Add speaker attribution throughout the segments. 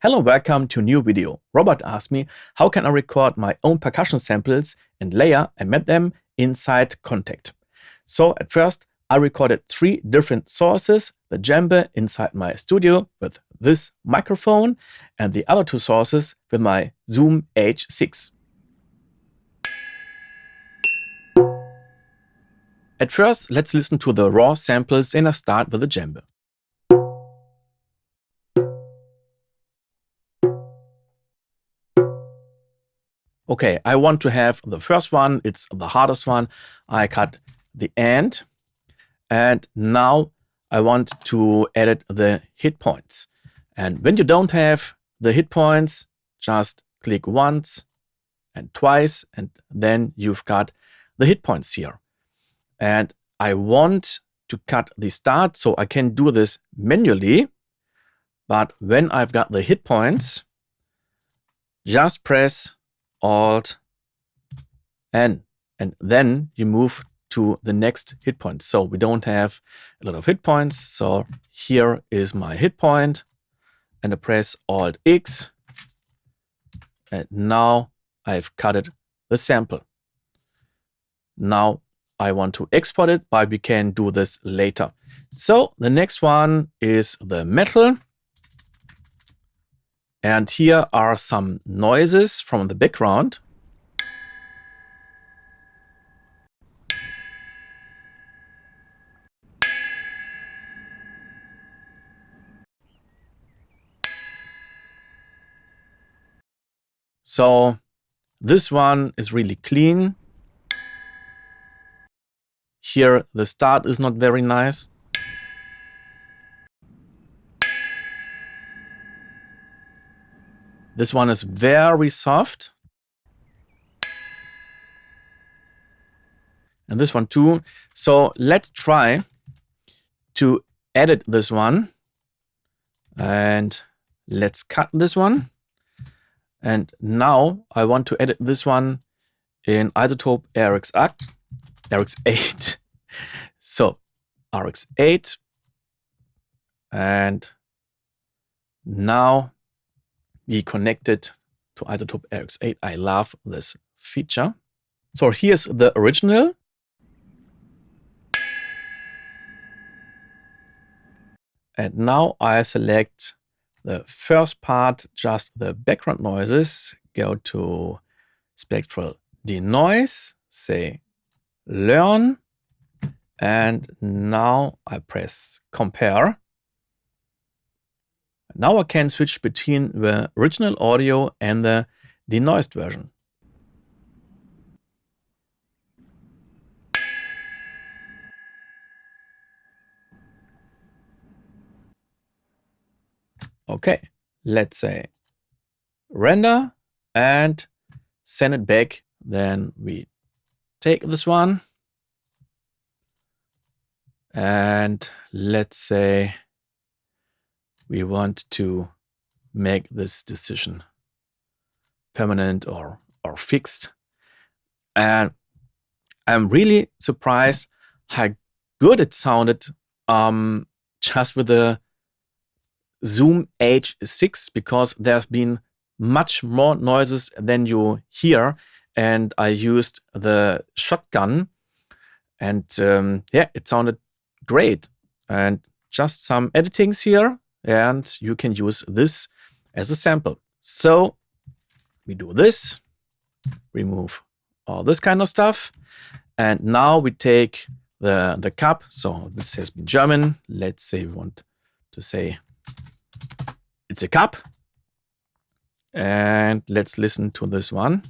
Speaker 1: Hello, welcome to a new video. Robert asked me, how can I record my own percussion samples and later embed them inside Kontakt. So at first, I recorded 3 different sources, the djembe inside my studio with this microphone and the other 2 sources with my Zoom H6. At first, let's listen to the raw samples and I start with the djembe. Okay, I want to have the first one, it's the hardest one. I cut the end and now I want to edit the hit points. And when you don't have the hit points, just click once and twice and then you've got the hit points here. And I want to cut the start, so I can do this manually. But when I've got the hit points, just press Alt N, and then you move to the next hit point. So we don't have a lot of hit points. So here is my hit point, and I press Alt X, and now I've cut the sample. Now I want to export it, but we can do this later. So the next one is the metal. And here are some noises from the background. So this one is really clean. Here the start is not very nice. This one is very soft. And this one too. So let's try to edit this one. And let's cut this one. And now I want to edit this one in iZotope RX8. So RX8. And now we connected to iZotope RX8. I love this feature. So here's the original. And now I select the first part, just the background noises, go to spectral denoise, say learn, and now I press compare. Now I can switch between the original audio and the denoised version. Okay, let's say render and send it back. Then we take this one and let's say we want to make this decision permanent or fixed. And I'm really surprised how good it sounded just with the Zoom H6, because there have been much more noises than you hear. And I used the shotgun and yeah, it sounded great. And just some editings here. And you can use this as a sample. So we do this, remove all this kind of stuff. And now we take the cup. So this has been German. Let's say we want to say it's a cup. And let's listen to this one.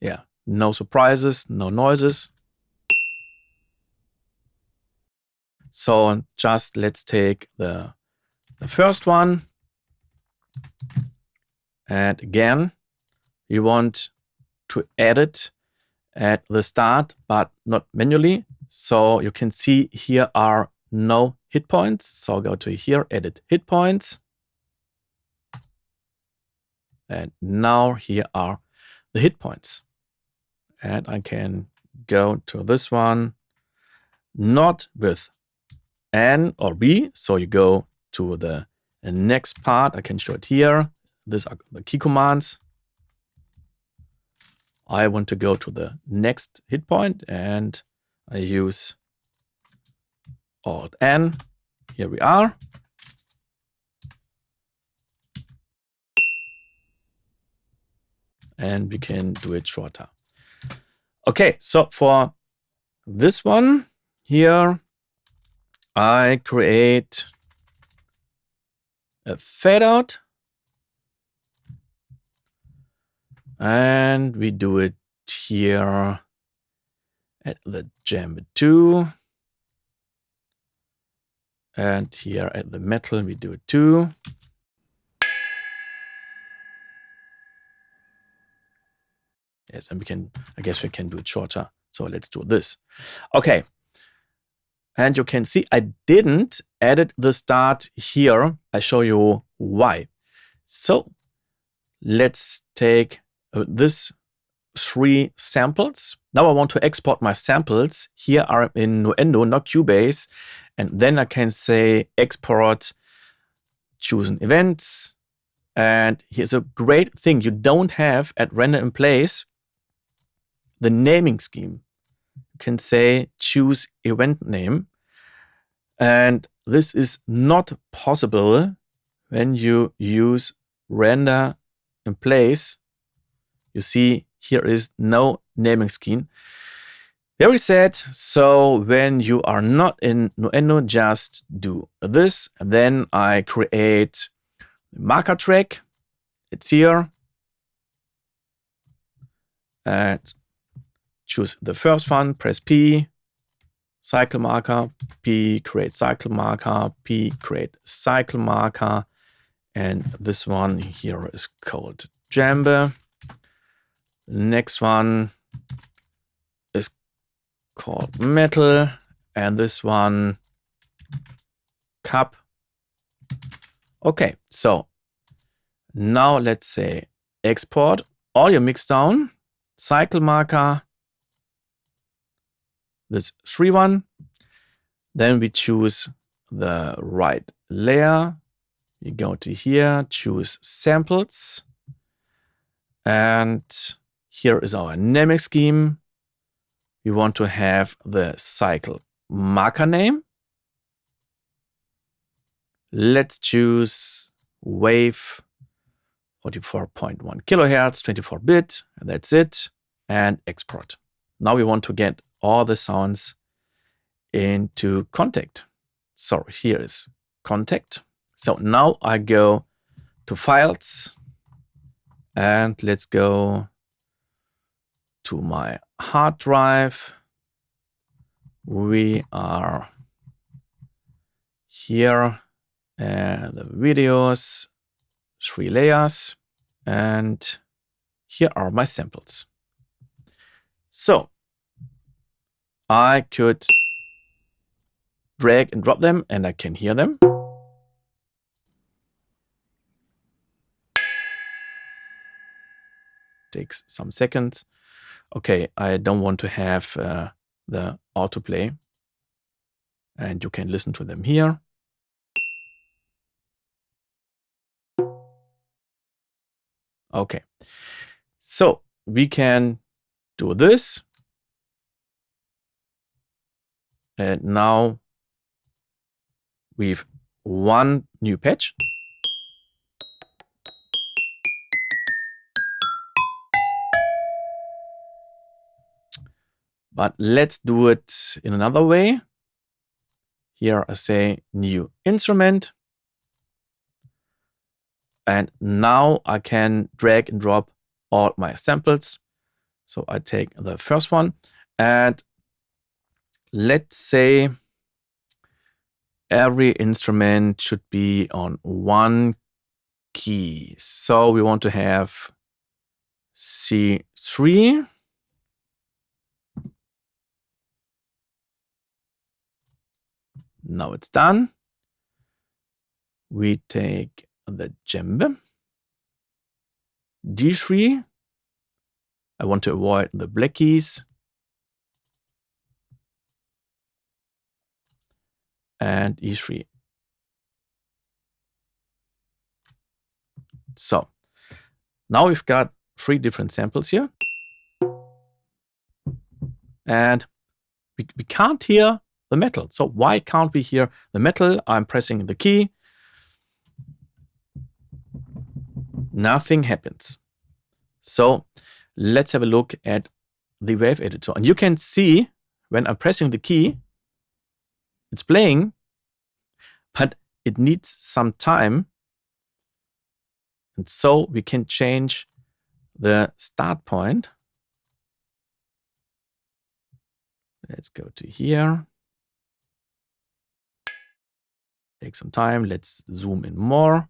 Speaker 1: Yeah, no surprises, no noises. So just let's take the first one. And again, you want to edit at the start, but not manually. So you can see here are no hit points. So go to here, edit hit points. And now here are the hit points. And I can go to this one, not with N or B. So you go to the next part. I can show it here. These are the key commands. I want to go to the next hit point and I use Alt N. Here we are. And we can do it shorter. Okay, so for this one here, I create a fade out. And we do it here at the Jam 2. And here at the metal, we do it too. Yes, and we can, I guess we can do it shorter. So let's do this. Okay. And you can see I didn't edit the start here. I show you why. So let's take this 3 samples. Now I want to export my samples. Here are in Nuendo, not Cubase. And then I can say export, choosing events. And here's a great thing you don't have at render in place, the naming scheme. You can say choose event name. And this is not possible when you use render in place. You see here is no naming scheme. Very sad. So when you are not in Nuendo, just do this. And then I create the marker track. It's here. And choose the first one, press P, cycle marker, P, create cycle marker, P, create cycle marker. And this one here is called Jambe. Next one is called metal. And this one, cup. Okay, so now let's say export audio mixdown, cycle marker, this 3-1. Then we choose the right layer. We go to here, choose samples. And here is our naming scheme. We want to have the cycle marker name. Let's choose wave 44.1 kilohertz, 24-bit, and that's it. And export. Now we want to get all the sounds into Kontakt. So here is Kontakt. So now I go to files and let's go to my hard drive. We are here, the videos, 3 layers, and here are my samples. So I could drag and drop them and I can hear them. Takes some seconds. Okay, I don't want to have the autoplay. And you can listen to them here. Okay, so we can do this. And now we've one new patch. But let's do it in another way. Here I say new instrument. And now I can drag and drop all my samples. So I take the first one and let's say every instrument should be on one key. So we want to have C3. Now it's done. We take the djembe. D3. I want to avoid the black keys. And E3. So now we've got 3 different samples here. And we can't hear the metal. So why can't we hear the metal? I'm pressing the key. Nothing happens. So let's have a look at the wave editor. And you can see when I'm pressing the key, it's playing, but it needs some time. And so we can change the start point. Let's go to here. Take some time. Let's zoom in more.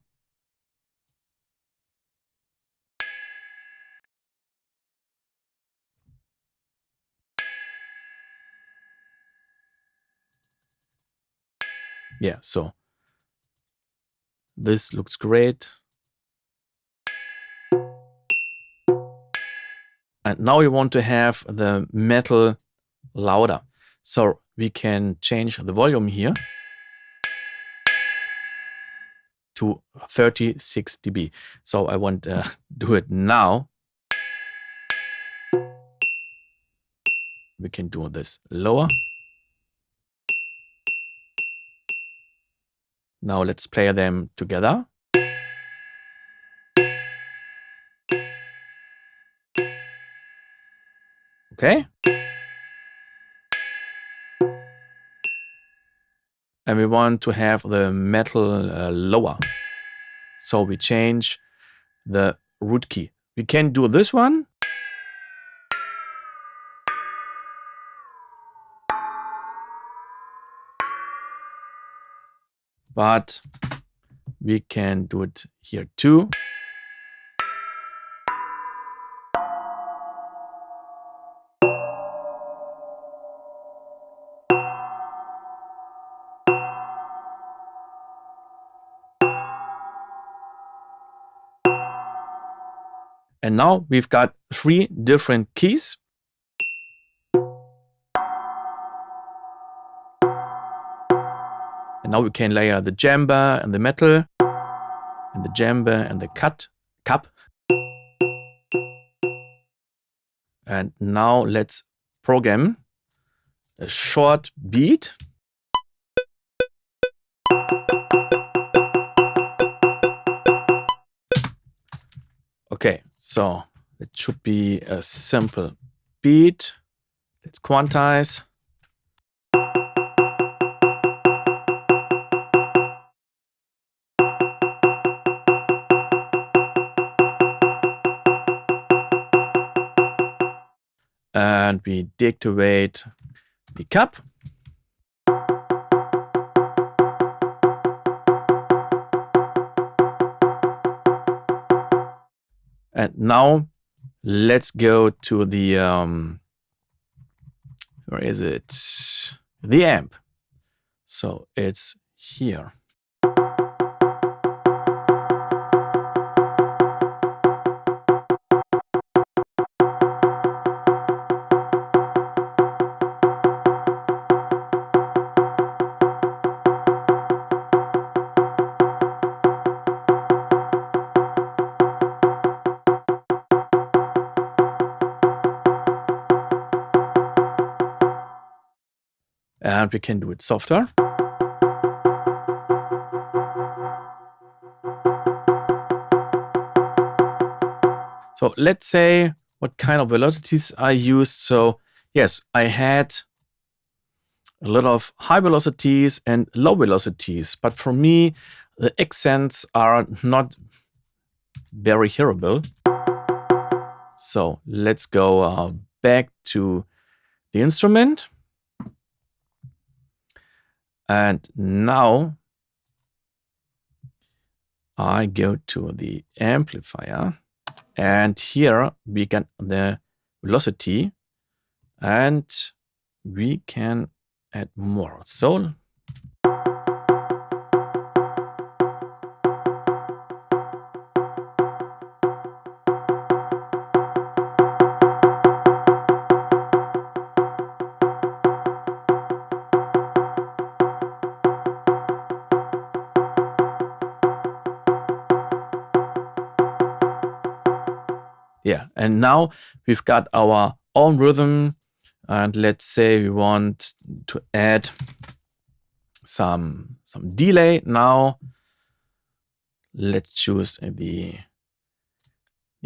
Speaker 1: Yeah, so this looks great. And now we want to have the metal louder. So we can change the volume here to 36 dB. So I want to do it now. We can do this lower. Now let's play them together. Okay. And we want to have the metal lower. So we change the root key. We can do this one. But we can do it here too. And now we've got 3 different keys. And now we can layer the djembe and the metal, and the djembe and the cup. And now let's program a short beat. Okay, so it should be a simple beat. Let's quantize. And we deactivate the cup. And now let's go to the, where is it? The amp. So it's here. And we can do it softer. So let's say what kind of velocities I used. So yes, I had a lot of high velocities and low velocities. But for me, the accents are not very hearable. So let's go back to the instrument. And now I go to the amplifier. And here we get the velocity. And we can add more. So Yeah, and now we've got our own rhythm, and let's say we want to add some delay now. Let's choose the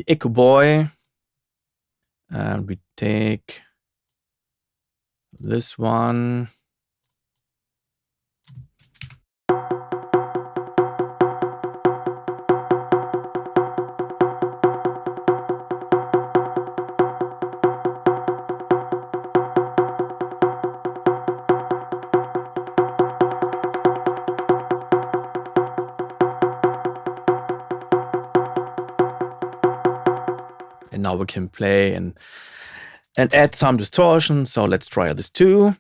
Speaker 1: Echo Boy, and we take this one. And now we can play and add some distortion. So let's try this too.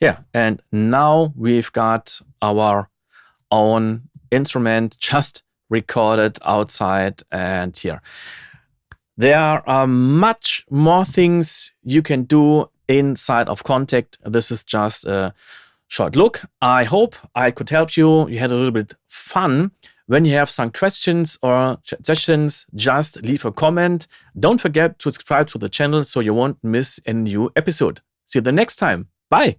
Speaker 1: Yeah, and now we've got our own instrument just recorded outside and here. There are much more things you can do inside of Kontakt. This is just a short look. I hope I could help you. You had a little bit fun. When you have some questions or suggestions, just leave a comment. Don't forget to subscribe to the channel so you won't miss a new episode. See you the next time. Bye.